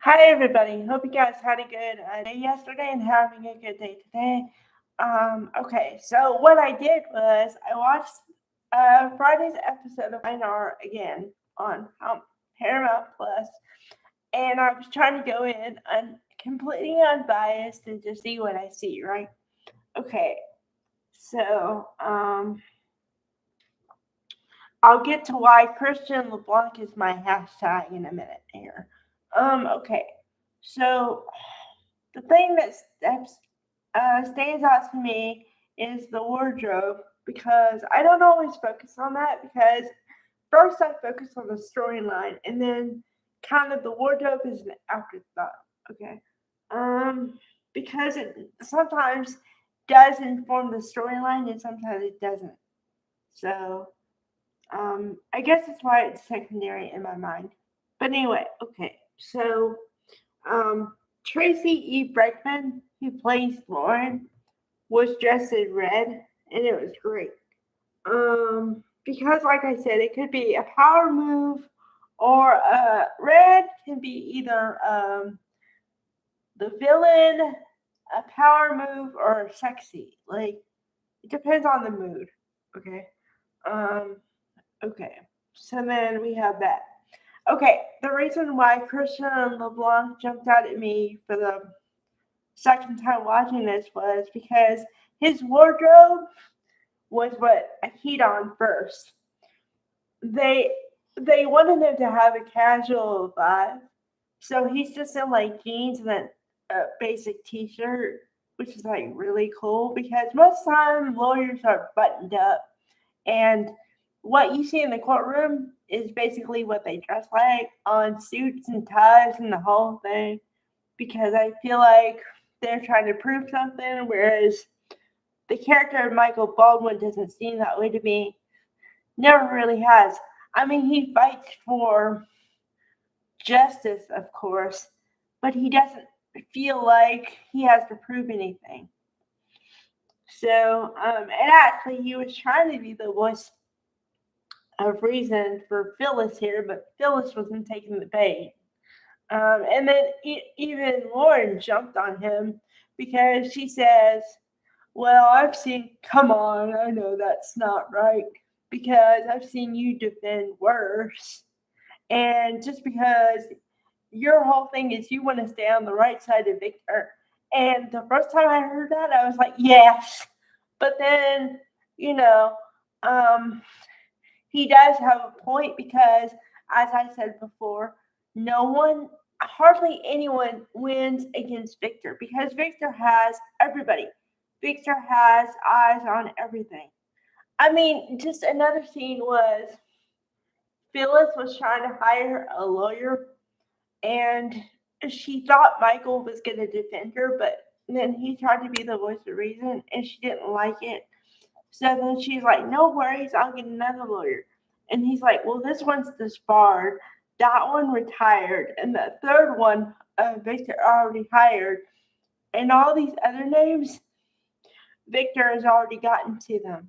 Hi, everybody. Hope you guys had a good day yesterday and having a good day today. Okay, so what I did was I watched Friday's episode of INR again on Paramount Plus, and I was trying to go in completely unbiased and just see what I see, right? Okay, so I'll get to why Christian LeBlanc is my hashtag in a minute here. Okay, so the thing that stands out to me is the wardrobe because I don't always focus on that because first I focus on the storyline and then kind of the wardrobe is an afterthought. Okay, because it sometimes does inform the storyline and sometimes it doesn't. So I guess that's why it's secondary in my mind. But anyway, okay. So um, Tracy E. Breckman, who plays Lauren, was dressed in red, and it was great. Because, like I said, it could be a power move, or red can be either the villain, a power move, or sexy. Like it depends on the mood. Okay. Um, okay. So then we have that. Okay, the reason why Christian LeBlanc jumped out at me for the second time watching this was because his wardrobe was what I keyed on first. They they wanted him to have a casual vibe, so he's just in like jeans and a basic T-shirt, which is like really cool because most time lawyers are buttoned up, and what you see in the courtroom is basically what they dress like on suits and ties and the whole thing. Because I feel like they're trying to prove something, whereas the character of Michael Baldwin doesn't seem that way to me. Never really has. I mean, he fights for justice, of course, but he doesn't feel like he has to prove anything. So, and actually, he was trying to be the voice of reason for Phyllis here, but Phyllis wasn't taking the bait. And then even Lauren jumped on him because she says, well, come on, I know that's not right because I've seen you defend worse. And just because your whole thing is you want to stay on the right side of Victor. And the first time I heard that, I was like, yes. But then, you know, um, he does have a point because, as I said before, hardly anyone wins against Victor because Victor has everybody. Victor has eyes on everything. I mean, just another scene was Phyllis was trying to hire a lawyer and she thought Michael was going to defend her, but then he tried to be the voice of reason and she didn't like it. So then she's like, no worries, I'll get another lawyer. And he's like, well, this one's disbarred. That one retired. And the third one, Victor already hired. And all these other names, Victor has already gotten to them.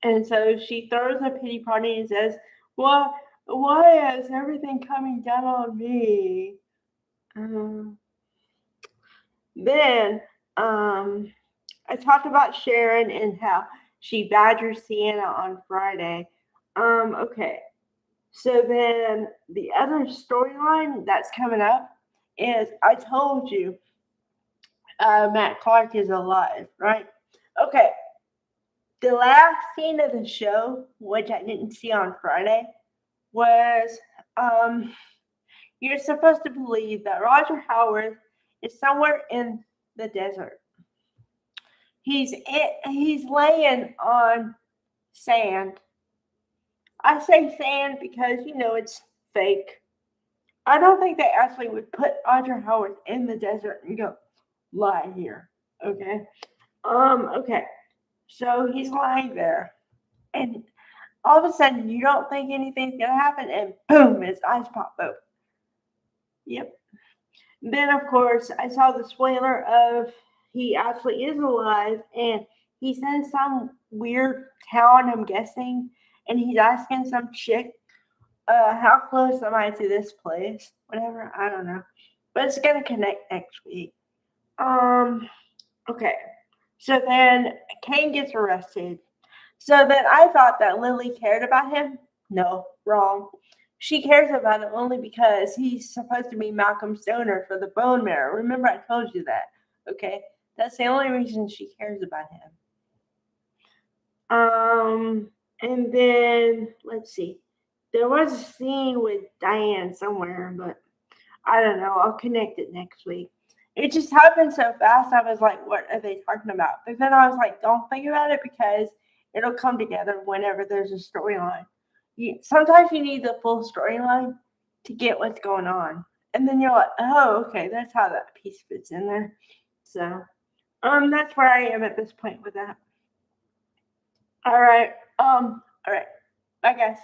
And so she throws a pity party and says, why is everything coming down on me? Um, then I talked about Sharon and how she badgers Sienna on Friday. Okay. So then the other storyline that's coming up is I told you Matt Clark is alive, right? Okay. The last scene of the show, which I didn't see on Friday, was you're supposed to believe that Roger Howard is somewhere in the desert. He's laying on sand. I say sand because it's fake. I don't think they actually would put Roger Howard in the desert and go lie here. Okay. Okay. So he's lying there, and all of a sudden you don't think anything's gonna happen, and boom, his eyes pop open. Yep. Then of course I saw the spoiler of he actually is alive, and he's in some weird town, I'm guessing, and he's asking some chick how close am I to this place? Whatever, I don't know. But it's gonna connect next week. Um, okay. So then Kane gets arrested. So then I thought that Lily cared about him. No, wrong. She cares about him only because he's supposed to be Malcolm's donor for the bone marrow. Remember, I told you that. Okay, that's the only reason she cares about him. And then let's see. There was a scene with Diane somewhere, but I don't know. I'll connect it next week. It just happened so fast. I was like, what are they talking about? But then I was like, don't think about it because it'll come together whenever there's a storyline. Sometimes you need the full storyline to get what's going on. And then you're like, oh, okay, that's how that piece fits in there. So, that's where I am at this point with that. All right. All right. Bye, guys.